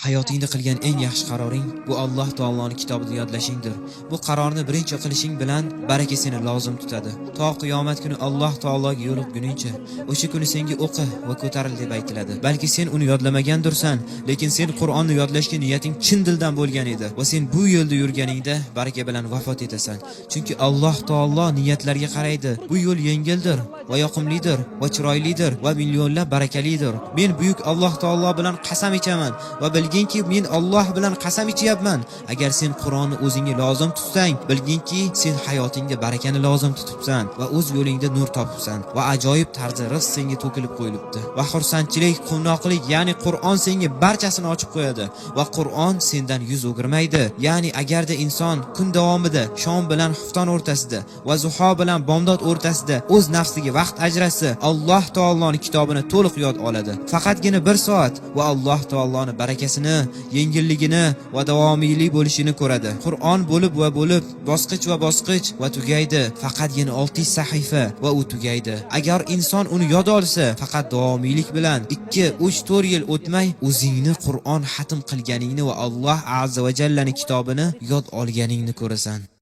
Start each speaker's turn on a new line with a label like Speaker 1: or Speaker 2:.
Speaker 1: Hayotingda qilgan eng yaxshi qaroring bu Alloh taoloning kitobida yodlashingdir. Bu qarorni birinchi qilishing bilan baraka seni lozim tutadi. To qiyomat kuni Alloh taologa yo'liqguningcha o'sha kuni senga o'qi va ko'taril deb aytiladi. Balki sen uni yodlamagandirsan, lekin sen Qur'onni yodlashga niyating chin dildan bo'lgan edi va sen bu yo'lda yurganingda baraka bilan vafot etasan. Chunki Alloh taolo niyatlarga qaraydi. Bu yo'l yengildir va yoqimlidir va chiroylidir va millionlab barakalidir. Men buyuk Alloh taolo bilan qasam ichaman va bilginki men Alloh bilan qasam ichyapman. Agar sen Qur'onni o'zingga lozim tutsang, bilginki sen hayotingda barakani lozim tutibsan va o'z yo'lingda nur topibsan va ajoyib tarzda rizq senga to'kilib qo'yilibdi. Va xursandchilik, quvnoqlik, ya'ni Qur'on senga barchasini ochib qo'yadi va Qur'on sendan yuz o'girmaydi. Ya'ni agarda inson kun davomida shom bilan xufton o'rtasida va zuho bilan bomdod o'rtasida o'z nafsiga vaqt ajratsa, Alloh taoloning kitobini to'liq yod oladi. Faqatgina 1 soat va Alloh taoloning barakasini, yengilligini va davomiylik bo'lishini ko'radi. Qur'on bo'lib bosqich va bosqich va tugaydi. Faqatgina 600 sahifa va u tugaydi. Agar inson uni yod olsa, faqat davomiylik bilan 2, 3, 4 yil o'tmay o'zingni Qur'on xatm qilganingni va Alloh azza va jallaning kitobini yod olganingni ko'rasan.